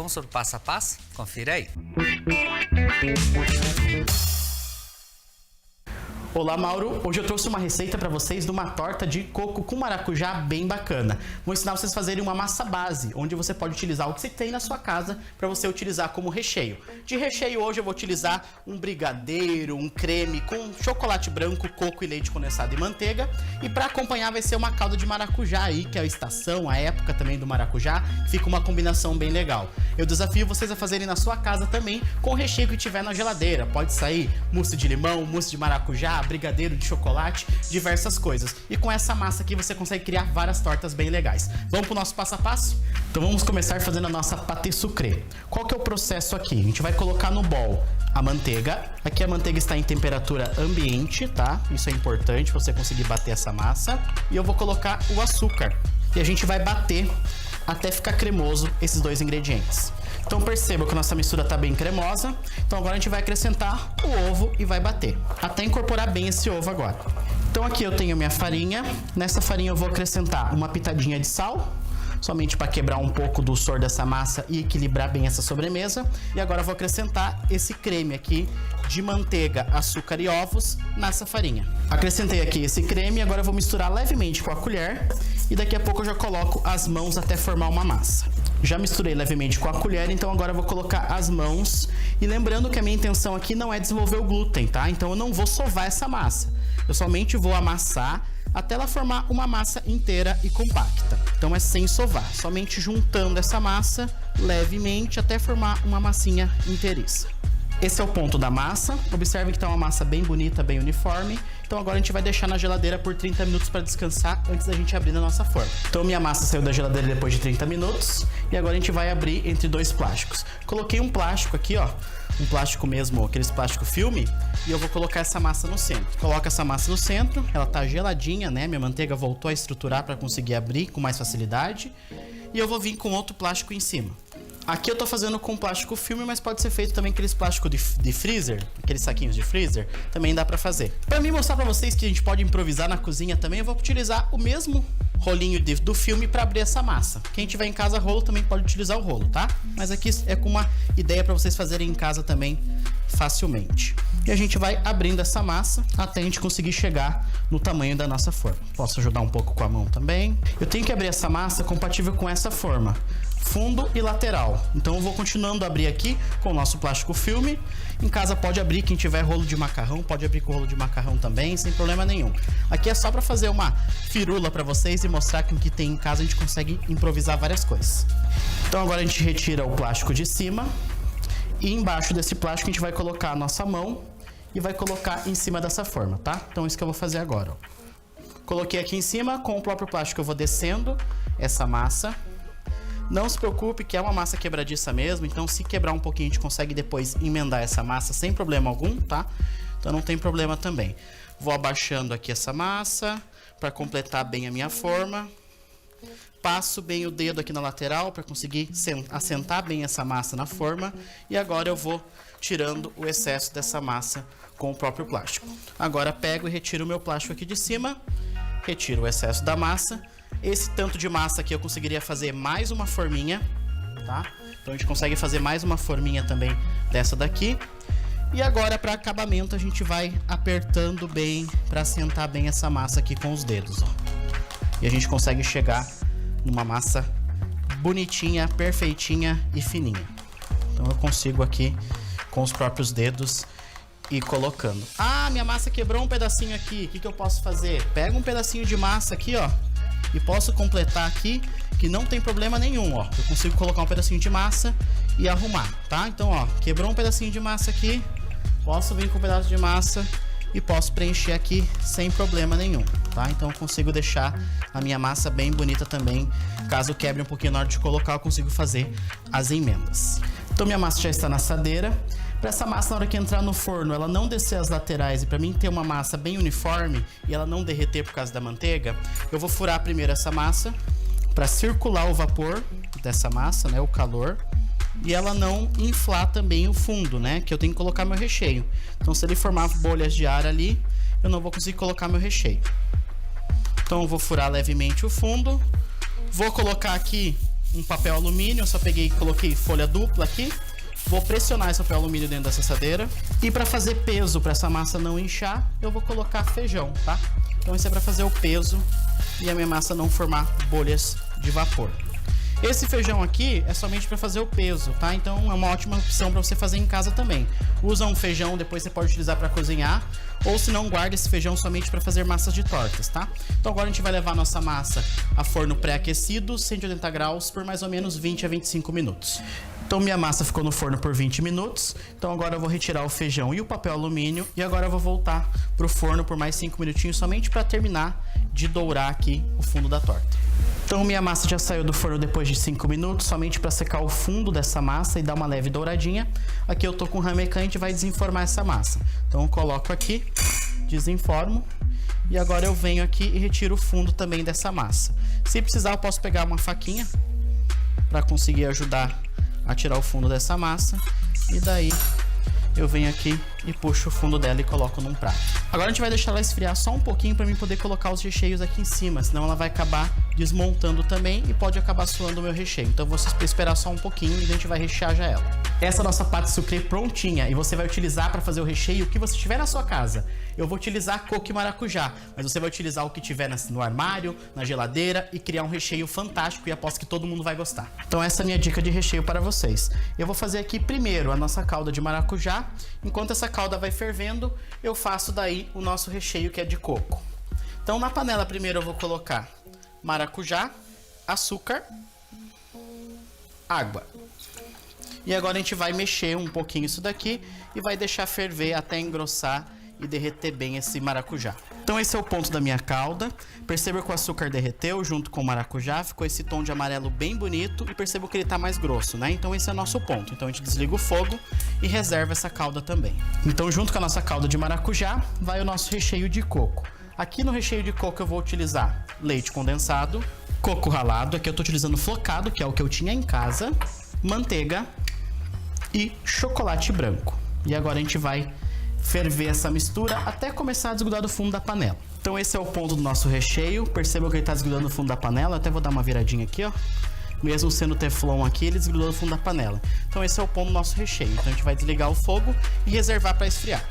Vamos para o passo a passo? Confira aí. Olá, Mauro. Hoje eu trouxe uma receita para vocês de uma torta de coco com maracujá bem bacana. Vou ensinar vocês a fazerem uma massa base, onde você pode utilizar o que você tem na sua casa para você utilizar como recheio. De recheio hoje eu vou utilizar um brigadeiro, um creme com chocolate branco, coco e leite condensado e manteiga. E para acompanhar vai ser uma calda de maracujá aí, que é a estação, a época também do maracujá. Fica uma combinação bem legal. Eu desafio vocês a fazerem na sua casa também com o recheio que tiver na geladeira. Pode sair mousse de limão, mousse de maracujá, brigadeiro de chocolate, diversas coisas. E com essa massa aqui você consegue criar várias tortas bem legais. Vamos pro nosso passo a passo? Então vamos começar fazendo a nossa pâté sucré. Qual que é o processo aqui? A gente vai colocar no bol a manteiga. Aqui a manteiga está em temperatura ambiente, tá? Isso é importante para você conseguir bater essa massa. E eu vou colocar o açúcar. E a gente vai bater até ficar cremoso esses dois ingredientes. Então perceba que a nossa mistura está bem cremosa. Então agora a gente vai acrescentar o ovo e vai bater, até incorporar bem esse ovo agora. Então aqui eu tenho minha farinha. Nessa farinha eu vou acrescentar uma pitadinha de sal, somente para quebrar um pouco do sor dessa massa e equilibrar bem essa sobremesa. E agora eu vou acrescentar esse creme aqui de manteiga, açúcar e ovos nessa farinha. Acrescentei aqui esse creme e agora eu vou misturar levemente com a colher e daqui a pouco eu já coloco as mãos até formar uma massa. Já misturei levemente com a colher, então agora eu vou colocar as mãos. E lembrando que a minha intenção aqui não é desenvolver o glúten, tá? Então eu não vou sovar essa massa. Eu somente vou amassar até ela formar uma massa inteira e compacta. Então é sem sovar, somente juntando essa massa levemente até formar uma massinha inteiriça. Esse é o ponto da massa. Observe que está uma massa bem bonita, bem uniforme. Então agora a gente vai deixar na geladeira por 30 minutos para descansar antes da gente abrir na nossa forma. Então minha massa saiu da geladeira depois de 30 minutos e agora a gente vai abrir entre dois plásticos. Coloquei um plástico aqui, ó, um plástico mesmo, aqueles plástico filme, e eu vou colocar essa massa no centro. Coloca essa massa no centro, ela tá geladinha, né? Minha manteiga voltou a estruturar para conseguir abrir com mais facilidade. E eu vou vir com outro plástico em cima. Aqui eu tô fazendo com plástico filme, mas pode ser feito também aqueles plásticos de freezer, aqueles saquinhos de freezer, também dá pra fazer. Pra mim mostrar pra vocês que a gente pode improvisar na cozinha também, eu vou utilizar o mesmo rolinho do filme pra abrir essa massa. Quem tiver em casa rolo também pode utilizar o rolo, tá? Mas aqui é com uma ideia pra vocês fazerem em casa também facilmente. E a gente vai abrindo essa massa até a gente conseguir chegar no tamanho da nossa forma. Posso ajudar um pouco com a mão também. Eu tenho que abrir essa massa compatível com essa forma, fundo e lateral. Então eu vou continuando a abrir aqui com o nosso plástico filme. Em casa pode abrir, quem tiver rolo de macarrão, pode abrir com rolo de macarrão também, sem problema nenhum. Aqui é só para fazer uma firula para vocês e mostrar que o que tem em casa a gente consegue improvisar várias coisas. Então agora a gente retira o plástico de cima e embaixo desse plástico a gente vai colocar a nossa mão e vai colocar em cima dessa forma, tá? Então isso que eu vou fazer agora, ó. Coloquei aqui em cima, com o próprio plástico eu vou descendo essa massa. Não se preocupe que é uma massa quebradiça mesmo, então se quebrar um pouquinho a gente consegue depois emendar essa massa sem problema algum, tá? Então não tem problema também. Vou abaixando aqui essa massa para completar bem a minha forma. Passo bem o dedo aqui na lateral para conseguir assentar bem essa massa na forma. E agora eu vou tirando o excesso dessa massa com o próprio plástico. Agora pego e retiro o meu plástico aqui de cima, retiro o excesso da massa. Esse tanto de massa aqui eu conseguiria fazer mais uma forminha, tá? Então a gente consegue fazer mais uma forminha também dessa daqui. E agora para acabamento a gente vai apertando bem para assentar bem essa massa aqui com os dedos, ó. E a gente consegue chegar numa massa bonitinha, perfeitinha e fininha. Então eu consigo aqui com os próprios dedos ir colocando. Ah, minha massa quebrou um pedacinho aqui, o que eu posso fazer? Pega um pedacinho de massa aqui, ó, e posso completar aqui, que não tem problema nenhum, ó. Eu consigo colocar um pedacinho de massa e arrumar, tá? Então, ó, quebrou um pedacinho de massa aqui, posso vir com um pedaço de massa e posso preencher aqui sem problema nenhum, tá? Então eu consigo deixar a minha massa bem bonita também. Caso quebre um pouquinho na hora de colocar, eu consigo fazer as emendas. Então minha massa já está na assadeira. Para essa massa, na hora que entrar no forno, ela não descer as laterais e para mim ter uma massa bem uniforme e ela não derreter por causa da manteiga, eu vou furar primeiro essa massa para circular o vapor dessa massa, né, o calor, e ela não inflar também o fundo, né, que eu tenho que colocar meu recheio. Então se ele formar bolhas de ar ali, eu não vou conseguir colocar meu recheio. Então eu vou furar levemente o fundo, vou colocar aqui um papel alumínio, eu só peguei e coloquei folha dupla aqui. Vou pressionar esse papel alumínio dentro da assadeira. E para fazer peso, para essa massa não inchar, eu vou colocar feijão, tá? Então isso é para fazer o peso e a minha massa não formar bolhas de vapor. Esse feijão aqui é somente para fazer o peso, tá? Então é uma ótima opção para você fazer em casa também. Usa um feijão, depois você pode utilizar para cozinhar, ou se não, guarda esse feijão somente para fazer massas de tortas, tá? Então agora a gente vai levar a nossa massa a forno pré-aquecido, 180 graus, por mais ou menos 20 a 25 minutos. Então minha massa ficou no forno por 20 minutos, então agora eu vou retirar o feijão e o papel alumínio e agora eu vou voltar pro forno por mais 5 minutinhos somente para terminar de dourar aqui o fundo da torta. Então minha massa já saiu do forno depois de 5 minutos, somente para secar o fundo dessa massa e dar uma leve douradinha. Aqui eu tô com o ramecan e a gente vai desenformar essa massa. Então eu coloco aqui, desenformo e agora eu venho aqui e retiro o fundo também dessa massa. Se precisar eu posso pegar uma faquinha para conseguir ajudar a tirar o fundo dessa massa e daí eu venho aqui e puxo o fundo dela e coloco num prato. Agora a gente vai deixar ela esfriar só um pouquinho para mim poder colocar os recheios aqui em cima, senão ela vai acabar desmontando também e pode acabar suando o meu recheio. Então eu vou esperar só um pouquinho e a gente vai rechear já ela. Essa é a nossa pâte sucrê prontinha e você vai utilizar para fazer o recheio o que você tiver na sua casa. Eu vou utilizar coco e maracujá, mas você vai utilizar o que tiver no armário, na geladeira e criar um recheio fantástico e aposto que todo mundo vai gostar. Então essa é a minha dica de recheio para vocês. Eu vou fazer aqui primeiro a nossa calda de maracujá. Enquanto essa calda vai fervendo, eu faço daí o nosso recheio que é de coco. Então na panela primeiro eu vou colocar maracujá, açúcar, água. E agora a gente vai mexer um pouquinho isso daqui e vai deixar ferver até engrossar e derreter bem esse maracujá. Então esse é o ponto da minha calda. Perceba que o açúcar derreteu junto com o maracujá, ficou esse tom de amarelo bem bonito e perceba que ele tá mais grosso, né? Então esse é o nosso ponto. Então a gente desliga o fogo e reserva essa calda também. Então junto com a nossa calda de maracujá, vai o nosso recheio de coco. Aqui no recheio de coco eu vou utilizar leite condensado, coco ralado, aqui eu tô utilizando flocado, que é o que eu tinha em casa, manteiga e chocolate branco. E agora a gente vai ferver essa mistura até começar a desgrudar do fundo da panela. Então esse é o ponto do nosso recheio. Percebam que ele está desgrudando do fundo da panela. Até vou dar uma viradinha aqui, ó. Mesmo sendo teflon aqui, ele desgrudou do fundo da panela. Então esse é o ponto do nosso recheio. Então a gente vai desligar o fogo e reservar para esfriar.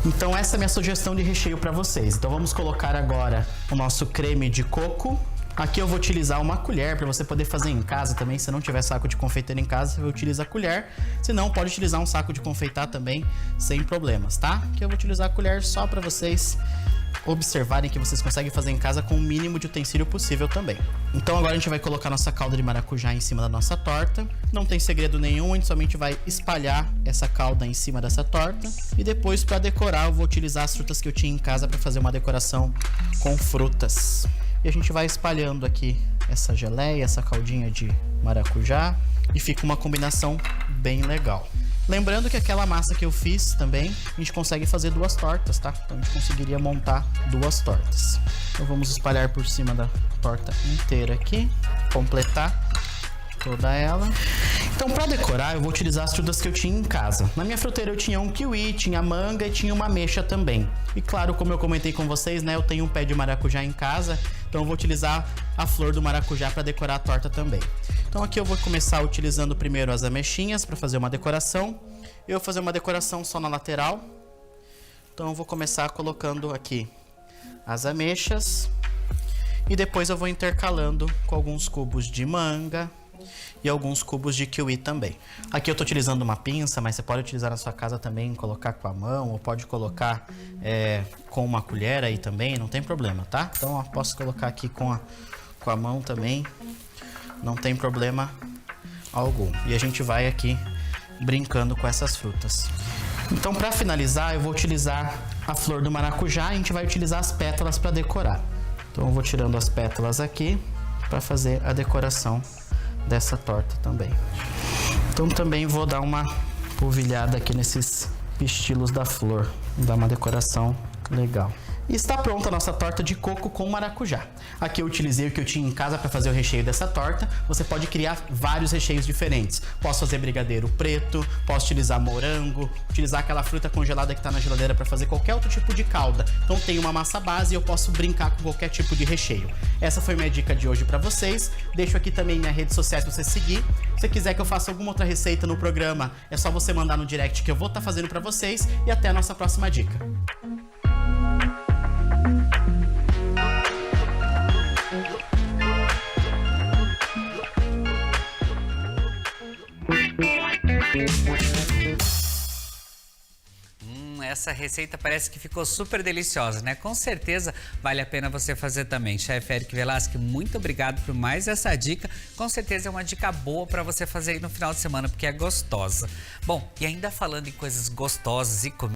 Então essa é a minha sugestão de recheio para vocês. Então vamos colocar agora o nosso creme de coco. Aqui eu vou utilizar uma colher para você poder fazer em casa também. Se não tiver saco de confeiteiro em casa, você utiliza a colher. Se não, pode utilizar um saco de confeitar também, sem problemas, tá? Aqui eu vou utilizar a colher só para vocês observarem que vocês conseguem fazer em casa com o mínimo de utensílio possível também. Então agora a gente vai colocar nossa calda de maracujá em cima da nossa torta. Não tem segredo nenhum, a gente somente vai espalhar essa calda em cima dessa torta. E depois, para decorar, eu vou utilizar as frutas que eu tinha em casa para fazer uma decoração com frutas. E a gente vai espalhando aqui essa geleia, essa caldinha de maracujá e fica uma combinação bem legal. Lembrando que aquela massa que eu fiz também, a gente consegue fazer duas tortas, tá? Então a gente conseguiria montar duas tortas. Então vamos espalhar por cima da torta inteira aqui, completar toda ela. Então para decorar eu vou utilizar as frutas que eu tinha em casa. Na minha fruteira eu tinha um kiwi, tinha manga e tinha uma ameixa também. E claro, como eu comentei com vocês, né, eu tenho um pé de maracujá em casa, então eu vou utilizar a flor do maracujá para decorar a torta também. Então aqui eu vou começar utilizando primeiro as ameixinhas para fazer uma decoração. Eu vou fazer uma decoração só na lateral. Então eu vou começar colocando aqui as ameixas e depois eu vou intercalando com alguns cubos de manga e alguns cubos de kiwi também. Aqui eu tô utilizando uma pinça, mas você pode utilizar na sua casa também, colocar com a mão, ou pode colocar com uma colher aí também, não tem problema, tá? Então eu posso colocar aqui com a mão também, não tem problema algum. E a gente vai aqui brincando com essas frutas. Então para finalizar eu vou utilizar a flor do maracujá e a gente vai utilizar as pétalas para decorar. Então eu vou tirando as pétalas aqui para fazer a decoração dessa torta também. Então também vou dar uma polvilhada aqui nesses pistilos da flor, dar uma decoração legal. E está pronta a nossa torta de coco com maracujá. Aqui eu utilizei o que eu tinha em casa para fazer o recheio dessa torta. Você pode criar vários recheios diferentes. Posso fazer brigadeiro preto, posso utilizar morango, utilizar aquela fruta congelada que está na geladeira para fazer qualquer outro tipo de calda. Então tem uma massa base e eu posso brincar com qualquer tipo de recheio. Essa foi minha dica de hoje para vocês. Deixo aqui também minhas redes sociais para você seguir. Se você quiser que eu faça alguma outra receita no programa, é só você mandar no direct que eu vou estar fazendo para vocês. E até a nossa próxima dica. Essa receita parece que ficou super deliciosa, né? Com certeza vale a pena você fazer também. Chefe Eric Velasquez, muito obrigado por mais essa dica. Com certeza é uma dica boa para você fazer aí no final de semana, porque é gostosa. Bom, e ainda falando em coisas gostosas e comidas,